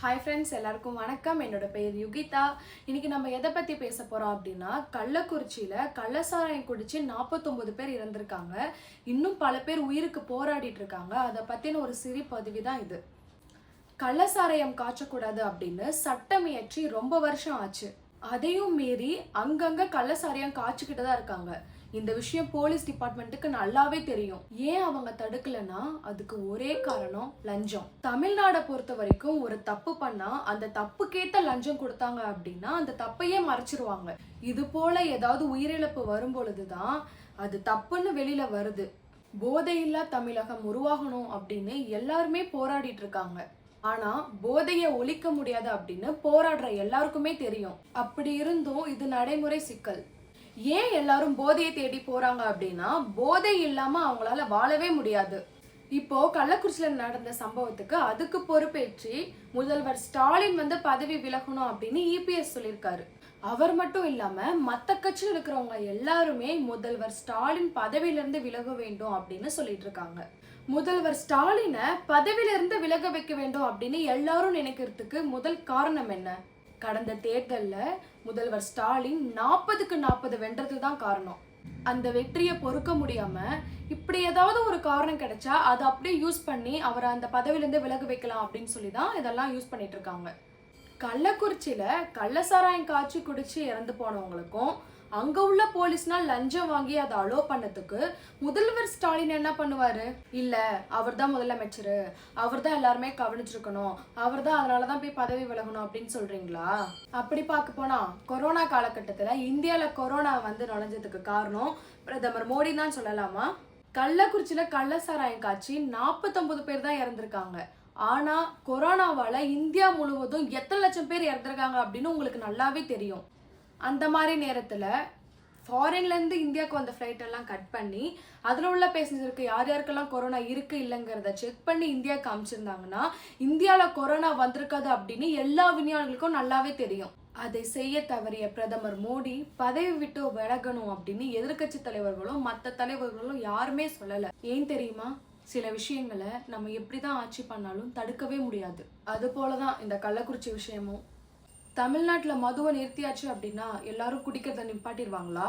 Hi friends, எல்லாருக்கும் வணக்கம். என்னோட பேர் யுகிதா. இன்னைக்கு நம்ம எதை பற்றி பேச போகிறோம் அப்படின்னா, கள்ளக்குறிச்சியில் கள்ளசாராயம் குடிச்சு 49 பேர் இறந்துருக்காங்க. இன்னும் பல பேர் உயிருக்கு போராடிட்டு இருக்காங்க. அதை பற்றின ஒரு சிறு பதிவு தான் இது. கள்ளசாராயம் காய்ச்சக்கூடாது அப்படின்னு சட்டம் இயற்றி ரொம்ப வருஷம் ஆச்சு. அதையும் மீறி அங்கங்க கள்ளசாராயம் காய்ச்சிக்கிட்டு தான் இருக்காங்க. இந்த விஷயம் போலீஸ் டிபார்ட்மெண்ட்டுக்கு நல்லாவே தெரியும். ஏன் அவங்க தடுக்கலன்னா அதுக்கு ஒரே காரணம் லஞ்சம். தமிழ்நாடை பொறுத்த வரைக்கும் ஒரு தப்பு பண்ணா அந்த தப்புக்கேத்த லஞ்சம் கொடுத்தாங்க அப்படின்னா அந்த தப்பையே மறைச்சிருவாங்க. இது போல ஏதாவது உயிரிழப்பு வரும் பொழுதுதான் அது தப்புன்னு வெளியில வருது. போதையில்லா தமிழகம் உருவாகணும் அப்படின்னு எல்லாருமே போராடிட்டு இருக்காங்க. ஆனா போதையை ஒழிக்க முடியாது அப்படின்னு போராடுற எல்லாருக்குமே தெரியும். அப்படி இருந்தும் இது நடைமுறை சிக்கல். ஏன் எல்லாரும் போதையை தேடி போறாங்க அப்படின்னா, போதை இல்லாம அவங்களால வாழவே முடியாது. இப்போ கள்ளக்குறிச்சியில நடந்த சம்பவத்துக்கு அதுக்கு பொறுப்பேற்றி முதல்வர் ஸ்டாலின் பதவி விலகணும் அப்படின்னு இபிஎஸ் சொல்லியிருக்காரு. அவர் மட்டும் இல்லாம மத்த கட்சியில் இருக்கிறவங்க எல்லாருமே முதல்வர் ஸ்டாலின் பதவியிலிருந்து விலக வேண்டும் அப்படின்னு சொல்லிட்டு இருக்காங்க. முதல்வர் ஸ்டாலினை பதவியிலிருந்து விலக வைக்க வேண்டும் அப்படின்னு எல்லாரும் நினைக்கிறதுக்கு முதல் காரணம் என்ன? கடந்த தேர்தலில் முதல்வர் ஸ்டாலின் 40க்கு 40 வென்றது தான் காரணம். அந்த வெற்றியை பொறுக்க முடியாம இப்படி ஏதாவது ஒரு காரணம் கிடைச்சா அதை அப்படியே யூஸ் பண்ணி அவரை அந்த பதவியிலேருந்து விலக வைக்கலாம் அப்படின்னு சொல்லி தான் இதெல்லாம் யூஸ் பண்ணிட்டு இருக்காங்க. கள்ளக்குறிச்சியில கள்ளசாராயம் காய்ச்சி குடிச்சு இறந்து போனவங்களுக்கும் அங்க உள்ள போலீஸ்னா லஞ்சம் வாங்கி அதை அலோ பண்ணதுக்கு முதல்வர் ஸ்டாலின் என்ன பண்ணுவாரு? இல்ல, அவர் தான் முதலமைச்சர், அவர் தான் எல்லாருமே கவனிச்சிருக்கணும், அவர் தான் அதனாலதான் போய் பதவி விலகணும் அப்படின்னு சொல்றீங்களா? அப்படி பார்க்க போனா கொரோனா காலகட்டத்துல இந்தியால கொரோனா நுழைஞ்சதுக்கு காரணம் பிரதமர் மோடி தான் சொல்லலாமா? கள்ளக்குறிச்சியில கள்ளசாராயம் காய்ச்சி 49 பேர் தான் இறந்திருக்காங்க. ஆனா கொரோனாவால இந்தியா முழுவதும் எத்தனை லட்சம் பேர் இறந்திருக்காங்க அப்படின்னு உங்களுக்கு நல்லாவே தெரியும். அந்த மாதிரி நேரத்தில் ஃபாரின்லேருந்து இந்தியாவுக்கு வந்த ஃப்ளைட் எல்லாம் கட் பண்ணி அதில் உள்ள பேசஞ்சருக்கு யார் யாருக்கெல்லாம் கொரோனா இருக்கு இல்லைங்கிறத செக் பண்ணி இந்தியாவுக்கு அமைச்சிருந்தாங்கன்னா இந்தியாவில் கொரோனா வந்திருக்காது அப்படின்னு எல்லா விஞ்ஞானிகளுக்கும் நல்லாவே தெரியும். அதை செய்ய தவறிய பிரதமர் மோடி பதவி விட்டு விலகணும் அப்படின்னு எதிர்கட்சி தலைவர்களும் மற்ற தலைவர்களும் யாருமே சொல்லலை. ஏன் தெரியுமா? சில விஷயங்களை நம்ம எப்படிதான் ஆட்சி பண்ணாலும் தடுக்கவே முடியாது. அது போலதான் இந்த கள்ளக்குறிச்சி விஷயமும். தமிழ்நாட்டில் மதுவை நிறுத்தியாச்சு அப்படின்னா எல்லாரும் குடிக்கிறத நிப்பாட்டிடுவாங்களா?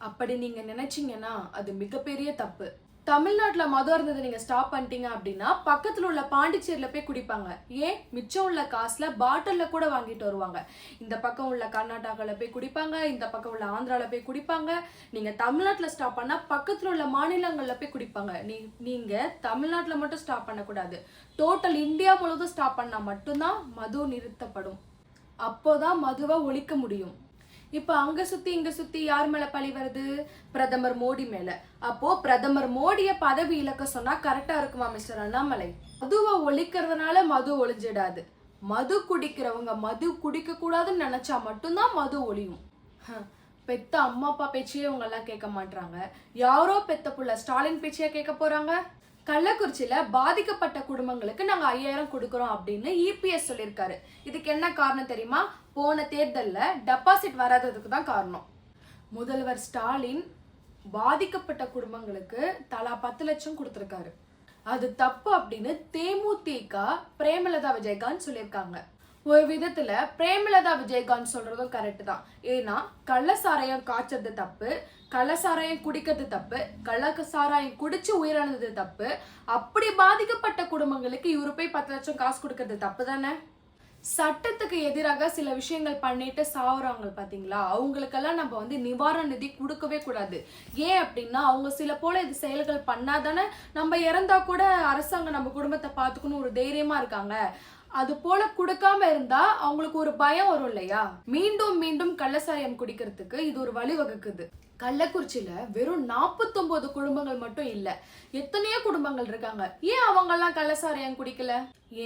அப்படி நீங்க நினைச்சீங்கன்னா அது மிகப்பெரிய தப்பு. தமிழ்நாட்டில் மது இருந்ததை நீங்க ஸ்டாப் பண்ணிட்டீங்க அப்படின்னா பக்கத்துல உள்ள பாண்டிச்சேரியில போய் குடிப்பாங்க. ஏன்? மிச்சம் உள்ள காசுல பாட்டில்ல கூட வாங்கிட்டு வருவாங்க. இந்த பக்கம் உள்ள கர்நாடகால போய் குடிப்பாங்க, இந்த பக்கம் உள்ள ஆந்திரால போய் குடிப்பாங்க. நீங்க தமிழ்நாட்டில் ஸ்டாப் பண்ணா பக்கத்துல உள்ள மாநிலங்கள்ல போய் குடிப்பாங்க. நீங்க தமிழ்நாட்டில் மட்டும் ஸ்டாப் பண்ணக்கூடாது, டோட்டல் இந்தியா முழுவதும் ஸ்டாப் பண்ணா மட்டும்தான் மது நிறுத்தப்படும். அப்போதான் மதுவை ஒழிக்க முடியும். இப்ப அங்க சுத்தி இங்க சுத்தி யார் மேல பழி வருது? பிரதமர் மோடி மேல. அப்போ பிரதமர் மோடிய பதவி இழக்க சொன்னா கரெக்டா இருக்குமா மிஸ்டர் அண்ணாமலை? மதுவை ஒழிக்கிறதுனால மது ஒழிஞ்சிடாது. மது குடிக்கிறவங்க மது குடிக்க கூடாதுன்னு நினைச்சா மட்டும்தான் மது ஒழியும். பெத்த அம்மா அப்பா பேச்சையே இவங்க எல்லாம் கேட்க மாட்டாங்க. யாரோ பெத்த புள்ள ஸ்டாலின் பேச்சையா கேட்க போறாங்க? கள்ளக்குறிச்சியில பாதிக்கப்பட்ட குடும்பங்களுக்கு நாங்க 5000 கொடுக்கறோம் அப்படின்னு இபிஎஸ் சொல்லியிருக்காரு. இதுக்கு என்ன காரணம் தெரியுமா? போன தேர்தல்ல டெபாசிட் வராததுக்கு தான் காரணம். முதல்வர் ஸ்டாலின் பாதிக்கப்பட்ட குடும்பங்களுக்கு தலா 10 லட்சம் கொடுத்திருக்காரு. அது தப்பு அப்படின்னு தேமுதிக பிரேமலதா விஜயகாந்த் சொல்லியிருக்காங்க. ஒரு விதத்துல பிரேமலதா விஜயகாந்த் சொல்றதும் கரெக்ட் தான். ஏன்னா கள்ளசாராயம் காய்ச்சது தப்பு, கள்ளசாராயம் குடிக்கிறது தப்பு, கள்ளசாராயம் குடிச்சு உயிரிழந்தது தப்பு. அப்படி பாதிக்கப்பட்ட குடும்பங்களுக்கு இவரு போய் 10 லட்சம் காசு கொடுக்கறது தப்பு தானே? சட்டத்துக்கு எதிராக சில விஷயங்கள் பண்ணிட்டு சாவுறாங்க பாத்தீங்களா, அவங்களுக்கெல்லாம் நம்ம நிவாரண நிதி கொடுக்கவே கூடாது. ஏன் அப்படின்னா அவங்க சில போல இது செயல்கள் பண்ணாதானே நம்ம இறந்தா கூட அரசாங்கம் நம்ம குடும்பத்தை பார்த்துக்கணும் ஒரு தைரியமா இருக்காங்க. அது போல கொடுக்காம இருந்தா அவங்களுக்கு ஒரு பயம் வரும் இல்லையா? மீண்டும் மீண்டும் கள்ளசாராயம் குடிக்கிறதுக்கு இது ஒரு வழிவகுக்குது. கள்ளக்குறிச்சியில வெறும் 49 குடும்பங்கள் மட்டும் இல்ல, எத்தனையோ குடும்பங்கள் இருக்காங்க. ஏன் அவங்க எல்லாம் கள்ளசாராயம் குடிக்கல?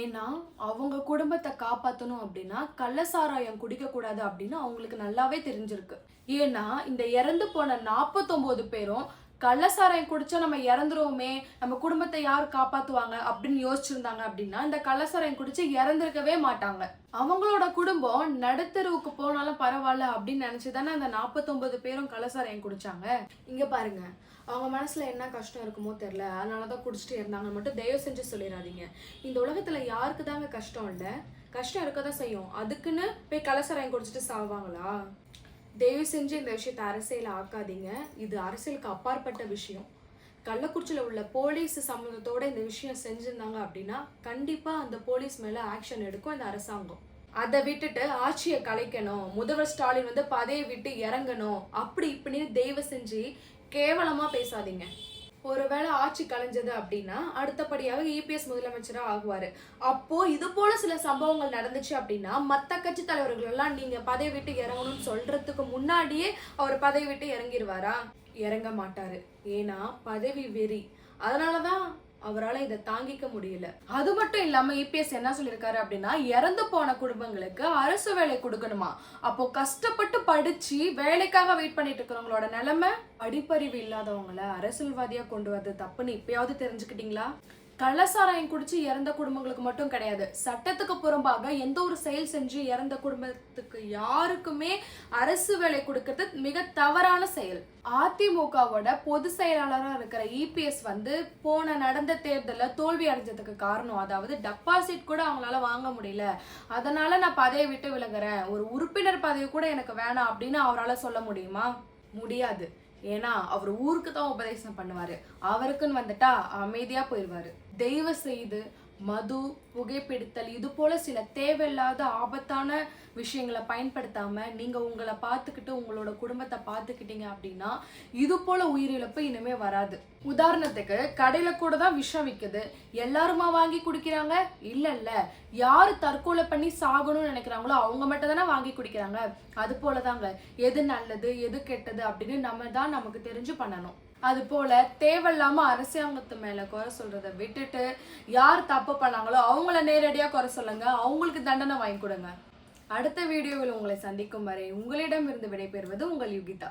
ஏன்னா அவங்க குடும்பத்தை காப்பாத்தணும் அப்படின்னா கள்ளசாராயம் குடிக்க கூடாது அப்படின்னு அவங்களுக்கு நல்லாவே தெரிஞ்சிருக்கு. ஏன்னா இந்த இறந்து போன 49 பேரும் கள்ளசாராயம் குடிச்சா நம்ம இறந்துருவோமே, நம்ம குடும்பத்தை யார் காப்பாத்துவாங்க அப்படின்னு யோசிச்சிருந்தாங்க அப்படின்னா இந்த கள்ளசாராயம் குடிச்சு இறந்திருக்கவே மாட்டாங்க. அவங்களோட குடும்பம் நடுத்தருவுக்கு போனாலும் பரவாயில்ல அப்படின்னு நினைச்சுதானே அந்த 49 பேரும் கள்ளசாராயம் குடிச்சாங்க. இங்க பாருங்க, அவங்க மனசுல என்ன கஷ்டம் இருக்குமோ தெரியல, அதனாலதான் குடிச்சிட்டு இருந்தாங்கன்னு மட்டும் தயவு செஞ்சு சொல்லிடாதீங்க. இந்த உலகத்துல யாருக்கு தாங்க கஷ்டம் இல்ல? கஷ்டம் இருக்கதான் செய்யும். அதுக்குன்னு போய் கலசராயம் குடிச்சிட்டு சாவாங்களா? தயவு செஞ்சு இந்த விஷயத்த அரசியல் ஆக்காதீங்க. இது அரசியலுக்கு அப்பாற்பட்ட விஷயம். கள்ளக்குறிச்சியில் உள்ள போலீஸ் சம்மந்தத்தோட இந்த விஷயம் செஞ்சிருந்தாங்க அப்படின்னா கண்டிப்பா அந்த போலீஸ் மேல ஆக்ஷன் எடுக்கும் இந்த அரசாங்கம். அதை விட்டுட்டு ஆட்சியை கலைக்கணும், முதல்வர் ஸ்டாலின் வந்து பதவியை விட்டு இறங்கணும், அப்படி இப்படின்னு தயவு செஞ்சு கேவலமா பேசாதீங்க. ஒருவேளை ஆட்சி கலைஞ்சது அப்படின்னா அடுத்தபடியாக இபிஎஸ் முதலமைச்சரா ஆகுவாரு. அப்போ இது போல சில சம்பவங்கள் நடந்துச்சு அப்படின்னா மத்த கட்சி தலைவர்கள் எல்லாம் நீங்க பதவி விட்டு இறங்கணும்னு சொல்றதுக்கு முன்னாடியே அவர் பதவி விட்டு இறங்கிடுவாரா? இறங்க மாட்டாரு. ஏன்னா பதவி வெறி. அதனாலதான் அவரால் இதை தாங்கிக்க முடியல. அது மட்டும் இல்லாம இபிஎஸ் என்ன சொல்லியிருக்காரு அப்படின்னா, இறந்து போன குடும்பங்களுக்கு அரசு வேலை கொடுக்கணுமா. அப்போ கஷ்டப்பட்டு படிச்சு வேலைக்காக வெயிட் பண்ணிட்டு இருக்கிறவங்களோட நிலைமை, படிப்பறிவு இல்லாதவங்கள அரசியல்வாதியா கொண்டு வரது தப்புன்னு இப்பயாவது தெரிஞ்சுக்கிட்டீங்களா? கள்ளசாராயம் குடிச்சு இறந்த குடும்பங்களுக்கு மட்டும் கிடையாது, சட்டத்துக்கு புறம்பாக எந்த ஒரு செயல் செஞ்சு இறந்த குடும்பத்துக்கு யாருக்குமே அரசு வேலை கொடுக்கறது மிக தவறான செயல். அதிமுகவோட பொது செயலாளராக இருக்கிற இபிஎஸ் வந்து நடந்த தேர்தலில் தோல்வி அடைஞ்சதுக்கு காரணம், அதாவது டெபாசிட் கூட அவங்களால வாங்க முடியல, அதனால நான் பதவியை விட்டு விலகுறேன், ஒரு உறுப்பினர் பதவி கூட எனக்கு வேணாம் அப்படின்னு அவரால் சொல்ல முடியுமா? முடியாது. ஏன்னா அவர் ஊருக்கு தான் உபதேசம் பண்ணுவாரு, அவருக்குன்னு வந்துட்டா அமைதியா போயிடுவாரு. தயவு செய்து மது, புகைப்பிடித்தல் இது போல சில தேவையில்லாத ஆபத்தான விஷயங்களை பயன்படுத்தாம நீங்க உங்களை பார்த்துக்கிட்டு உங்களோட குடும்பத்தை பார்த்துக்கிட்டீங்க அப்படின்னா இது போல உயிரிழப்பு இனிமே வராது. உதாரணத்துக்கு கடையில கூட தான் விஷம் விற்குது, எல்லாருமா வாங்கி குடிக்கிறாங்க? இல்ல, யாரு தற்கொலை பண்ணி சாகணும்னு நினைக்கிறாங்களோ அவங்க மட்டும் தானே வாங்கி குடிக்கிறாங்க. அது போலதாங்க எது நல்லது எது கெட்டது அப்படின்னு நம்ம தான் நமக்கு தெரிஞ்சு பண்ணணும். அது போல தேவையில்லாம அரசாங்கத்து மேல குறை சொல்றதை விட்டுட்டு யார் தப்பு பண்ணாங்களோ அவங்கள நேரடியா குறை சொல்லுங்க, அவங்களுக்கு தண்டனை வாங்கி கொடுங்க. அடுத்த வீடியோவில் உங்களை சந்திக்கும் வரை உங்களிடம் இருந்து விடைபெறுவது உங்கள் யுகிதா.